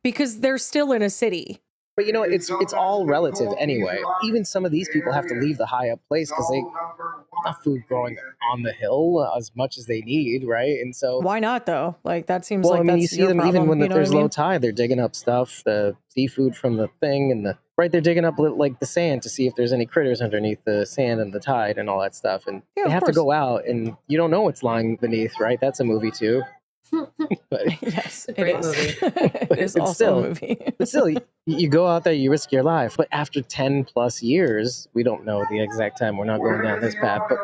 because they're still in a city.
But you know, it's all relative anyway. Even some of these people have to leave the high up place because they not food growing on the hill as much as they need, right? And so
why not though? Like that seems
well,
like
I mean,
that's
you see
your
them
problem,
even when there's
low
low tide, they're digging up stuff, the seafood from the thing, and they're digging up like the sand to see if there's any critters underneath the sand and the tide and all that stuff. And they have to go out, and you don't know what's lying beneath, right? That's a movie too. But,
yes, it is.
But
it is also a movie.
But still, you go out there, you risk your life. But after 10 plus years, we don't know the exact time. We're not going down this path, but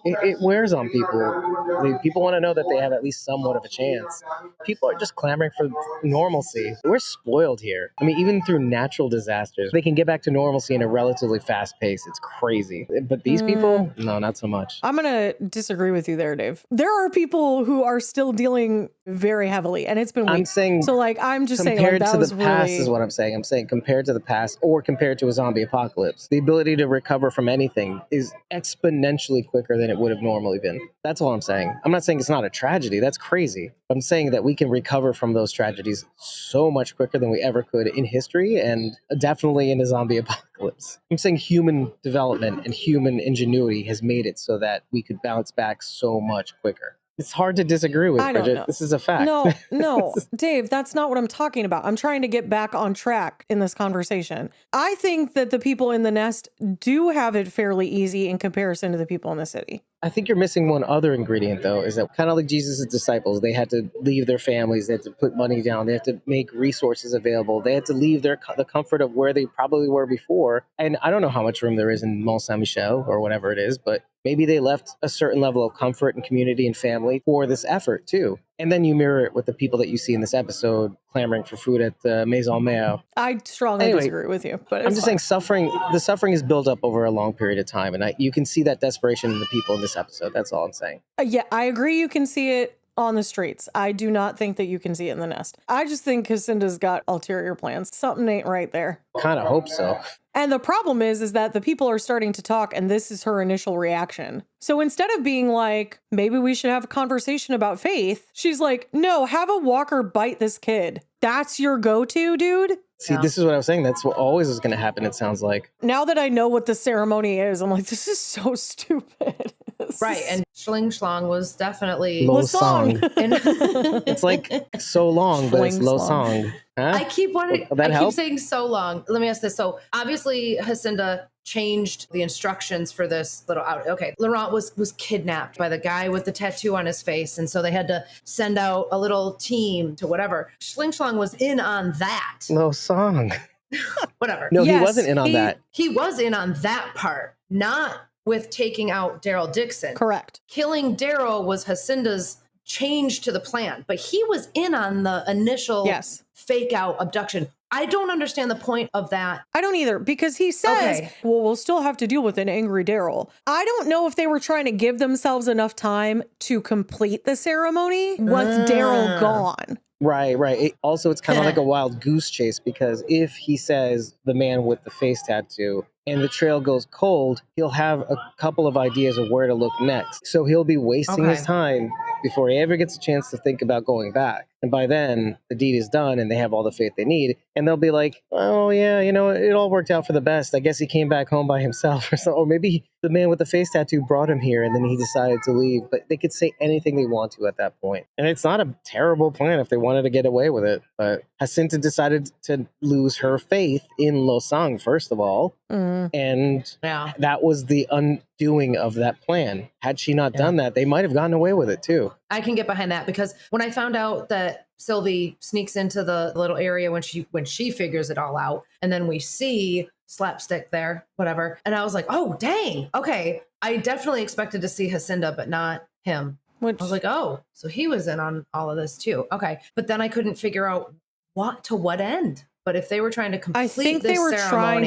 it wears on people. People want to know that they have at least somewhat of a chance. People are just clamoring for normalcy. We're spoiled here. I mean, even through natural disasters, they can get back to normalcy in a relatively fast pace. It's crazy. But these people, no, not so much.
I'm going to disagree with you there, Dave. There are people who are still dealing very heavily, and it's been weeks.
I'm saying,
so like, I'm just saying,
compared
like, that
to
was
the past
really...
is what I'm saying. I'm saying compared to the past, or compared to a zombie apocalypse, the ability to recover from anything is exponentially quicker than it would have normally been. That's all I'm saying. I'm not saying it's not a tragedy. That's crazy. I'm saying that we can recover from those tragedies so much quicker than we ever could in history, and definitely in a zombie apocalypse. I'm saying human development and human ingenuity has made it so that we could bounce back so much quicker. It's hard to disagree with, Bridget. This is a fact.
No, Dave, that's not what I'm talking about. I'm trying to get back on track in this conversation. I think that the people in the nest do have it fairly easy in comparison to the people in the city.
I think you're missing one other ingredient, though, is that kind of like Jesus' disciples, they had to leave their families, they had to put money down, they had to make resources available, they had to leave the comfort of where they probably were before. And I don't know how much room there is in Mont Saint-Michel or whatever it is, but maybe they left a certain level of comfort and community and family for this effort, too. And then you mirror it with the people that you see in this episode clamoring for food at the Maison Mère.
I strongly disagree with you, but
I'm just saying the suffering is built up over a long period of time. And you can see that desperation in the people in this episode. That's all I'm saying.
Yeah, I agree. You can see it on the streets. I do not think that you can see it in the nest. I just think Jacinda's got ulterior plans. Something ain't right there.
Kind of hope so.
And the problem is that the people are starting to talk, and this is her initial reaction. So instead of being like, maybe we should have a conversation about faith, she's like, no, have a walker bite this kid. That's your go-to, dude?
See, this is what I was saying. That's what always is going to happen, it sounds like.
Now that I know what the ceremony is, I'm like, this is so stupid.
Right, and Schling Schlong was definitely...
Low song. It's like so long, but it's low song. Huh?
I keep saying so long. Let me ask this. So obviously Jacinda changed the instructions for this little out. Okay, Laurent was kidnapped by the guy with the tattoo on his face, and so they had to send out a little team to whatever. Schling Schlong was in on that.
Low song.
Whatever.
No, he
Yes,
wasn't in on that.
He was in on that part, not with taking out Daryl Dixon.
Correct.
Killing Daryl was Jacinda's change to the plan, but he was in on the initial fake out abduction. I don't understand the point of that.
I don't either, because he says, well, we'll still have to deal with an angry Daryl. I don't know if they were trying to give themselves enough time to complete the ceremony once Daryl gone.
Right. It's kind of like a wild goose chase, because if he says the man with the face tattoo and the trail goes cold, he'll have a couple of ideas of where to look next. So he'll be wasting his time before he ever gets a chance to think about going back. And by then, the deed is done and they have all the faith they need. And they'll be like, oh, yeah, it all worked out for the best. I guess he came back home by himself or something. Or maybe the man with the face tattoo brought him here and then he decided to leave. But they could say anything they want to at that point. And it's not a terrible plan if they wanted to get away with it. But Jacinta decided to lose her faith in Losang, first of all. And that was the undoing of that plan. Had she not done that, they might have gotten away with it too.
I can get behind that, because when I found out that Sylvie sneaks into the little area when she figures it all out, and then we see Slapstick there, whatever, and I was like, oh dang, okay. I definitely expected to see Jacinda, but not him. I was like, oh, so he was in on all of this too. Okay, but then I couldn't figure out what end. But if they were trying to complete
trying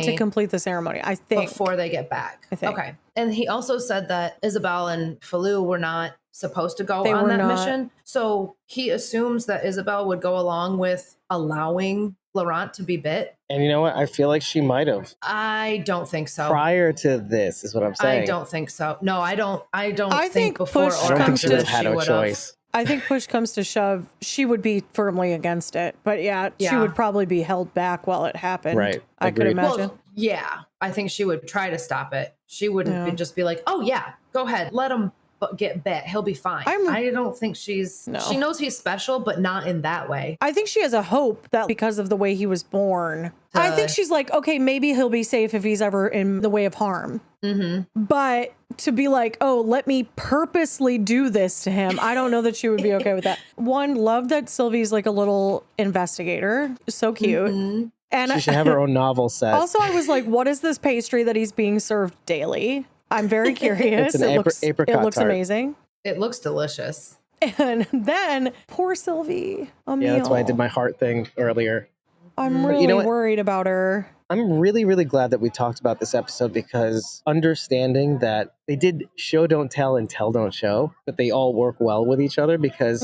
to complete the ceremony, I think,
before they get back. Okay. And he also said that Isabel and Falou were not supposed to go on that mission. So he assumes that Isabel would go along with allowing Laurent to be bit.
And you know what? I feel like she might have.
I don't think so.
Prior to this is what I'm saying.
I don't think so. No, I don't think
I
before
don't think she would have had a choice.
I think push comes to shove, she would be firmly against it. But she would probably be held back while it happened.
Right.
I could imagine.
Well, I think she would try to stop it. She wouldn't just be like, oh yeah, go ahead. Let him get bit. He'll be fine. I don't think she knows he's special, but not in that way.
I think she has a hope that because of the way he was born, I think she's like, okay, maybe he'll be safe if he's ever in the way of harm. But to be like, oh, let me purposely do this to him, I don't know that she would be okay with that. One, love that Sylvie's like a little investigator. So cute. And
she should have her own novel set.
Also, I was like, what is this pastry that he's being served daily? I'm very curious.
It's an apricot
looks
tart.
Amazing.
It looks delicious.
And then poor Sylvie.
Yeah, that's why I did my heart thing earlier.
I'm really worried about her.
I'm really, really glad that we talked about this episode, because understanding that they did show, don't tell, and tell, don't show, but they all work well with each other, because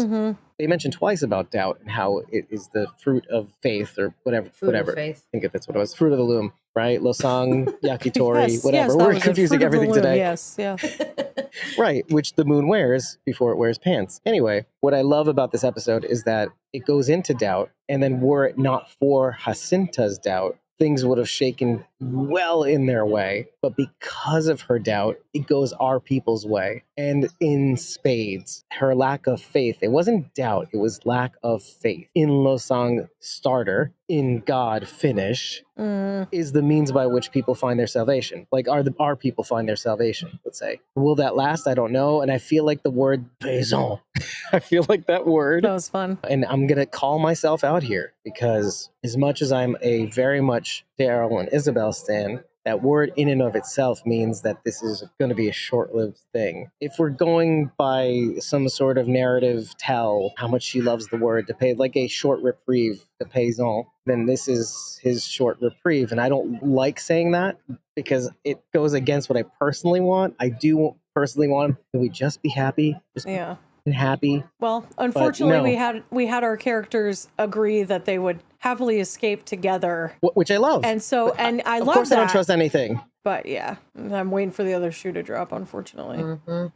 they mentioned twice about doubt and how it is the fruit of faith or whatever.
Of faith.
I think that's what it was. Fruit of the loom, right? Losang, yakitori, whatever. We're confusing everything today.
Yes, yeah.
Right, which the moon wears before it wears pants. Anyway, what I love about this episode is that it goes into doubt, and then were it not for Jacinta's doubt, things would have shaken well in their way. But because of her doubt, it goes our people's way. And in spades, her lack of faith, it wasn't doubt, it was lack of faith. In Losang starter, in God finish, is the means by which people find their salvation. Like our people find their salvation, let's say. Will that last? I don't know. And I feel like the word paysan. I feel like that word.
That was fun.
And I'm going to call myself out here, because as much as I'm a very much Daryl and Isabel stan, that word in and of itself means that this is going to be a short-lived thing. If we're going by some sort of narrative tell how much she loves the word to pay, like a short reprieve, the paysan, then this is his short reprieve. And I don't like saying that, because it goes against what I personally want. I do personally want him. Can we just be happy? Just happy.
Well, unfortunately, we had our characters agree that they would happily escape together,
which I love.
And so, and I love that.
Of course, I don't trust anything.
But yeah, I'm waiting for the other shoe to drop, unfortunately.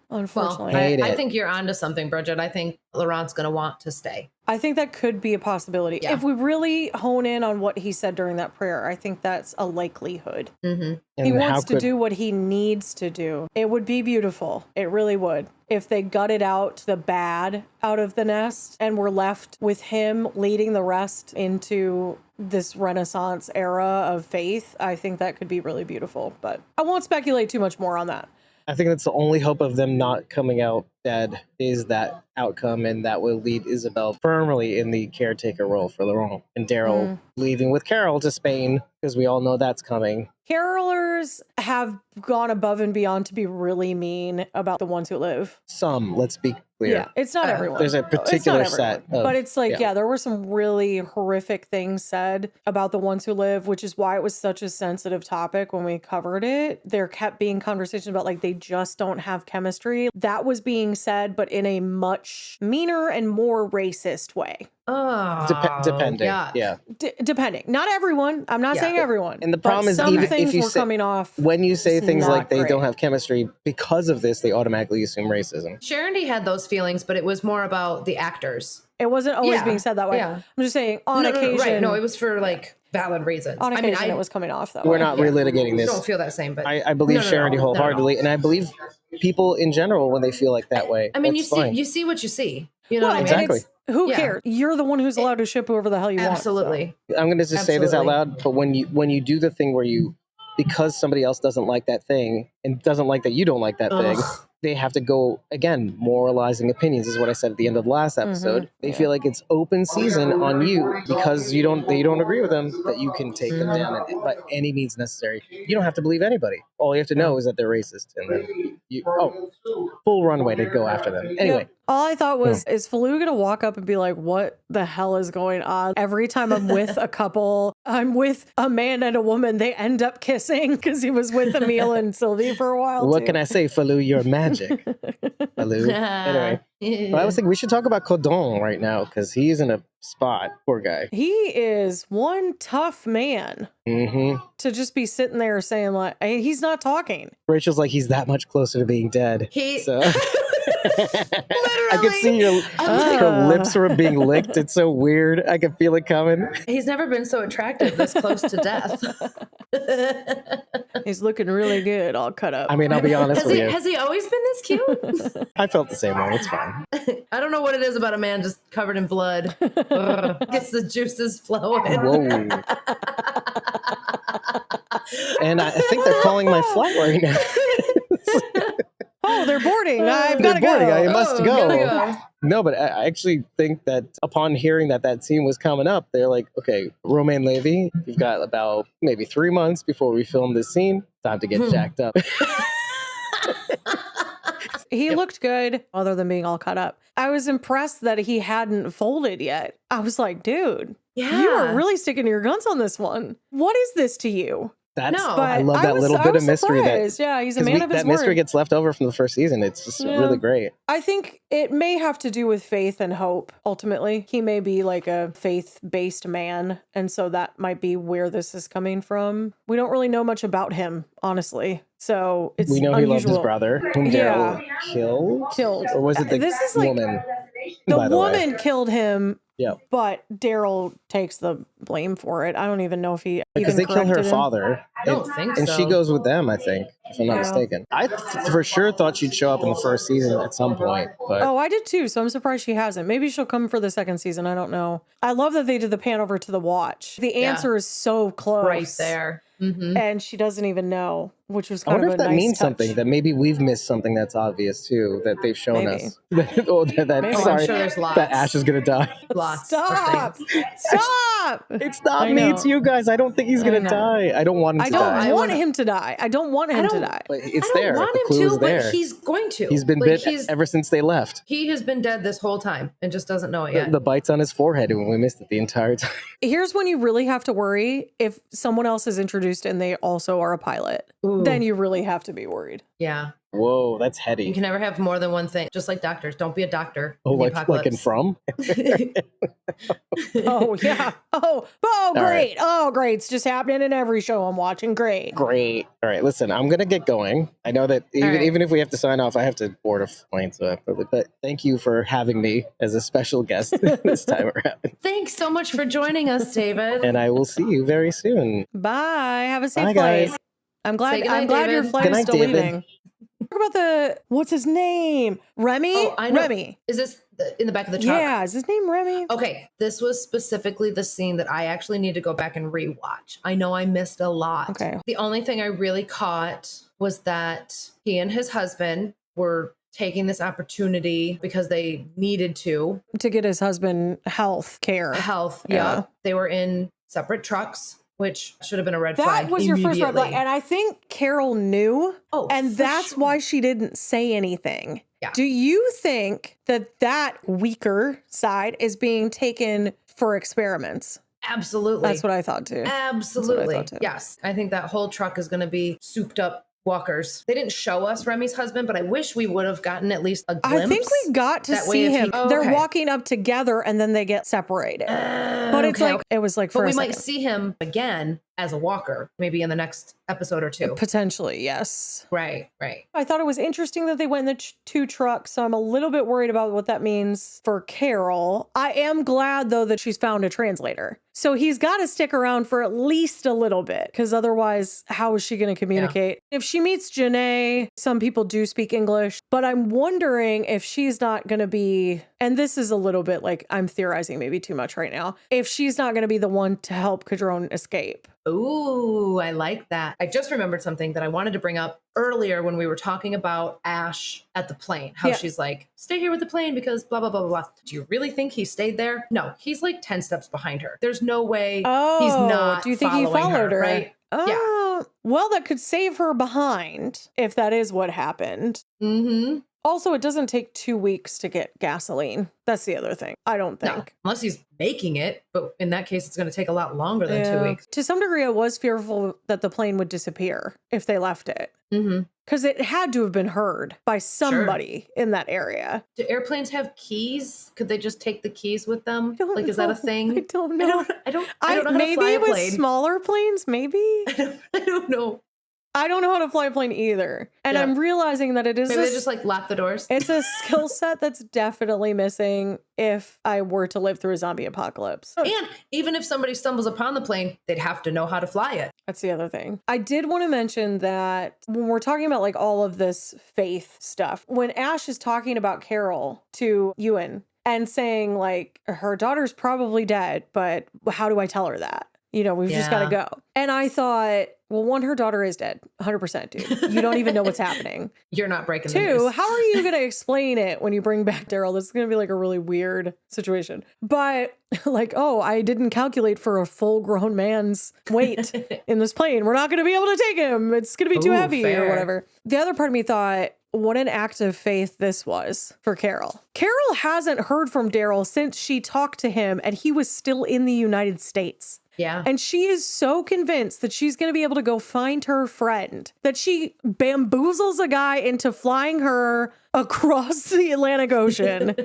Unfortunately.
Well, I think you're onto something, Bridget. I think Laurent's going to want to stay.
I think that could be a possibility. Yeah. If we really hone in on what he said during that prayer, I think that's a likelihood. He wants to do what he needs to do. It would be beautiful. It really would. If they gutted out the bad out of the nest and were left with him leading the rest into this Renaissance era of faith, I think that could be really beautiful. But I won't speculate too much more on that.
I think that's the only hope of them not coming out dead is that outcome, and that will lead Isabel firmly in the caretaker role for Laurent, and Daryl leaving with Carol to Spain, because we all know that's coming.
Carolers have gone above and beyond to be really mean about the ones who live.
Some, let's be clear.
Yeah, it's not everyone.
There's a particular set.
But it's like, yeah, there were some really horrific things said about the ones who live, which is why it was such a sensitive topic when we covered it. There kept being conversations about like they just don't have chemistry. That was being said, but in a much meaner and more racist way.
Depending.
Yeah.
Depending. Not everyone. I'm not saying everyone.
And the problem is,
some
even
things
if you
were
say,
coming off.
when you say things like they
great.
don't have chemistry, because of this, they automatically assume racism.
Sharon D had those feelings, but it was more about the actors.
It wasn't always being said that way.
Yeah.
I'm just saying on occasion.
Right. No, it was for like valid reasons.
On occasion, it was coming off that way.
We're not relitigating this.
I don't feel that same, but
I believe Sharon D wholeheartedly, and I believe people in general when they feel like that way.
I mean,
that's
you
fine.
see what you see. You know what I mean?
Exactly.
Who cares? You're the one who's allowed to ship whoever the hell you want.
Absolutely.
I'm going to just say this out loud, but when you do the thing where you, because somebody else doesn't like that thing and doesn't like that you don't like that thing, they have to go, again, moralizing opinions is what I said at the end of the last episode. They feel like it's open season on you because they don't agree with them, that you can take them down by any means necessary. You don't have to believe anybody. All you have to know is that they're racist, and then full runway to go after them. Anyway.
All I thought was, is Falou going to walk up and be like, what the hell is going on? Every time I'm with a couple, I'm with a man and a woman, they end up kissing because he was with Emile and Sylvie for a while.
What can I say, Falou? You're magic. Falou. Anyway. But I was thinking we should talk about Codon right now because he's in a spot. Poor guy.
He is one tough man to just be sitting there saying like, he's not talking.
Rachel's like, he's that much closer to being dead. So. I could see her lips were being licked. It's so weird. I can feel it coming.
He's never been so attractive this close to death.
He's looking really good, all cut up.
I mean, I'll be honest with you.
Has he always been this cute?
I felt the same way. It's fine.
I don't know what it is about a man just covered in blood. Gets the juices flowing.
Whoa. And I think they're calling my flight right now.
Oh, they're boarding. I've got to go.
I must go.
Go.
No, but I actually think that upon hearing that scene was coming up, they're like, okay, Romain Levy, you've got about maybe 3 months before we film this scene. Time to get jacked up.
He looked good, other than being all cut up. I was impressed that he hadn't folded yet. I was like, dude, you are really sticking to your guns on this one. What is this to you?
I love that little bit of mystery. He's a man of his word. That mystery gets left over from the first season. It's just really great.
I think it may have to do with faith and hope, ultimately. He may be like a faith-based man, and so that might be where this is coming from. We don't really know much about him, honestly. So it's
we know
unusual.
He loved his brother, whom Daryl killed. Or was it the woman?
The woman killed him.
Yeah.
But Daryl takes the blame for it. I don't even know if he
because they killed her
him.
father.
I don't think so.
And she goes with them, I think, if I'm not mistaken. I for sure thought she'd show up in the first season at some point. But
I did too. So I'm surprised she hasn't. Maybe she'll come for the second season. I don't know. I love that they did the pan over to the watch. The answer is so close.
Right there.
And she doesn't even know, which was kind
I wonder
of
if that
nice
means
touch.
something, that maybe we've missed something that's obvious too, that they've shown us.
I'm sure there's lots.
That Ash is going to die.
Lots.
Stop! Stop!
It's not me, it's you guys. I don't think he's going to die. I don't want him to die.
I don't want him to die. I don't want him to die.
But it's
I don't
there.
want
The
him
clue
to,
is there.
but he's going to.
He's been bit ever since they left.
He has been dead this whole time and just doesn't know it yet.
The bites on his forehead when we missed it the entire time.
Here's when you really have to worry if someone else is introduced and they also are a pilot.
Ooh.
Then you really have to be worried.
Yeah.
Whoa, that's heady.
You can never have more than one thing. Just like doctors. Don't be a doctor.
Oh, like in From?
Oh, yeah. Oh, great. Right. Oh, great. It's just happening in every show I'm watching. Great.
All right, listen, I'm going to get going. I know that even if we have to sign off, I have to board a plane. But thank you for having me as a special guest this time around.
Thanks so much for joining us, David.
And I will see you very soon.
Bye. Have a safe
Bye,
flight.
guys.
I'm glad
David.
your flight is still
David.
leaving. Talk about what's his name? Remy?
Oh, I know.
Remy.
Is this in the back of the truck?
Yeah, is his name Remy?
Okay, this was specifically the scene that I actually need to go back and rewatch. I know I missed a lot.
Okay.
The only thing I really caught was that he and his husband were taking this opportunity because they needed to
get his husband health care.
Yeah. They were in separate trucks, which should have been a red flag.
That was your first red flag. And I think Carol knew.
Oh,
and that's why she didn't say anything.
Yeah.
Do you think that weaker side is being taken for experiments?
Absolutely.
That's what I thought too.
Absolutely. Yes. I think that whole truck is going to be souped up walkers. They didn't show us Remy's husband, but I wish we would have gotten at least a glimpse.
I think we got to see him. They're walking up together and then they get separated. But it's it was like for
But we might see him again as a walker, maybe in the next episode or two.
Potentially, yes.
Right.
I thought it was interesting that they went in the two trucks, so I'm a little bit worried about what that means for Carol. I am glad, though, that she's found a translator. So he's got to stick around for at least a little bit, because otherwise, how is she going to communicate? Yeah. If she meets Janae, some people do speak English, but I'm wondering if she's not going to be, and this is a little bit like I'm theorizing maybe too much right now, if she's not going to be the one to help Cadron escape.
Ooh, I like that. I just remembered something that I wanted to bring up earlier when we were talking about Ash at the plane, how she's like, stay here with the plane because blah, blah, blah, blah, blah. Do you really think he stayed there? No, he's like 10 steps behind her. There's no way he's not.
Do you think he followed her?
Right?
Oh, well, that could save her behind if that is what happened.
Mm-hmm.
Also, it doesn't take 2 weeks to get gasoline. That's the other thing. I don't think.
No, unless he's making it. But in that case, it's going to take a lot longer than 2 weeks.
To some degree, I was fearful that the plane would disappear if they left it.
Mm-hmm.
Because it had to have been heard by somebody in that area.
Do airplanes have keys? Could they just take the keys with them? Like, is that a thing?
I don't know.
I don't know how to fly a plane.
Maybe with smaller planes, maybe?
I don't know.
I don't know how to fly a plane either. And I'm realizing that it is
maybe they just like lock the doors.
It's a skill set that's definitely missing if I were to live through a zombie apocalypse.
And even if somebody stumbles upon the plane, they'd have to know how to fly it.
That's the other thing. I did want to mention that when we're talking about like all of this faith stuff, when Ash is talking about Carol to Ewan and saying like her daughter's probably dead, but how do I tell her that? You know, we've just got to go. And I thought, well, one, her daughter is dead. 100%, dude. You don't even know what's happening.
You're not breaking the
news. Two,
news.
How are you going to explain it when you bring back Daryl? This is going to be like a really weird situation. But like, oh, I didn't calculate for a full grown man's weight in this plane. We're not going to be able to take him. It's going to be too heavy or whatever. The other part of me thought, what an act of faith this was for Carol. Carol hasn't heard from Daryl since she talked to him and he was still in the United States.
Yeah.
And she is so convinced that she's going to be able to go find her friend that she bamboozles a guy into flying her across the Atlantic Ocean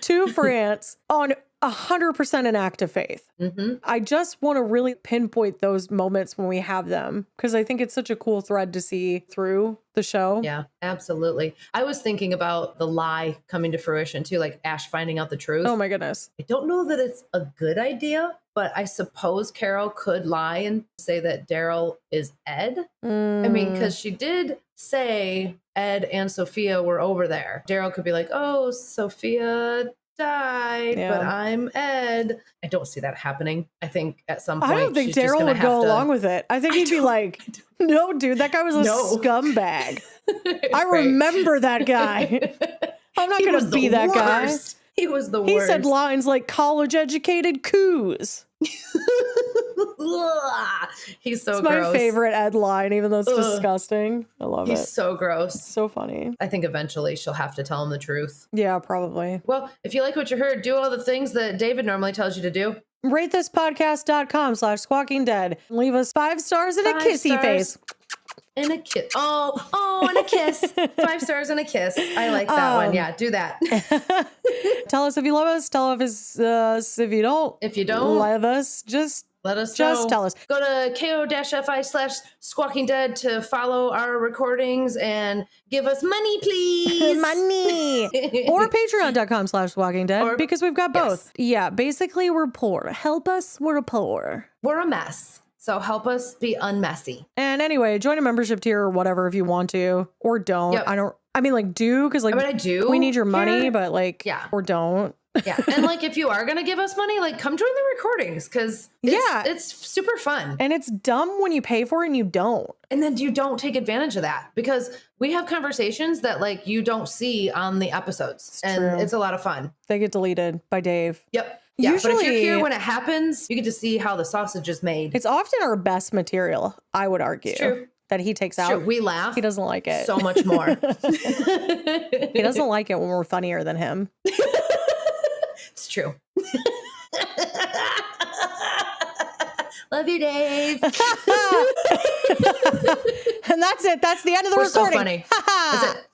to France on 100% an act of faith.
Mm-hmm.
I just want to really pinpoint those moments when we have them because I think it's such a cool thread to see through the show.
Yeah, absolutely. I was thinking about the lie coming to fruition too, like Ash finding out the truth.
Oh my goodness.
I don't know that it's a good idea, but I suppose Carol could lie and say that Daryl is Ed. I mean, because she did say Ed and Sophia were over there. Daryl could be like, oh, Sophia died, but I'm Ed. I don't see that happening. I think at some point
I don't think Daryl would go along with it. I think he'd be like, no, dude, that guy was a scumbag. I remember that guy. I'm not going to be that guy.
He was the worst.
He said lines like college-educated coos.
He's so
it's
gross.
My favorite Ed line, even though it's disgusting. I love it.
He's so gross.
So funny.
I think eventually she'll have to tell him the truth.
Yeah, probably.
Well, if you like what you heard, do all the things that David normally tells you to do.
RateThisPodcast.com/SquawkingDead. Leave us 5 stars and a kissy face.
And a kiss. Oh, and a kiss. 5 stars and a kiss. I like that one. Yeah, do that.
Tell us if you love us. Tell us if you don't.
If you don't,
love us. Just
let us
know. Just tell us.
Go to ko-fi/SquawkingDead to follow our recordings and give us money, please.
Money. Or patreon.com/SquawkingDead because we've got both. Yes. Yeah, basically we're poor. Help us. We're poor.
We're a mess. So help us be unmessy.
And anyway, join a membership tier or whatever if you want to, or don't. Yep. I mean, like, do, because like,
I mean, I do.
We need your money, but like, or don't.
Yeah. And like, if you are going to give us money, like come join the recordings because it's super fun.
And it's dumb when you pay for it and you don't.
And then you don't take advantage of that because we have conversations that like you don't see on the episodes. It's a lot of fun.
They get deleted by Dave.
Yep. Yeah, usually, but if you're here when it happens, you get to see how the sausage is made.
It's often our best material, I would argue.
It's true.
That he takes out.
True. We laugh.
He doesn't like it.
So much more.
He doesn't like it when we're funnier than him.
It's true. Love you, Dave.
And that's it. That's the end of the recording.
So funny. That's it.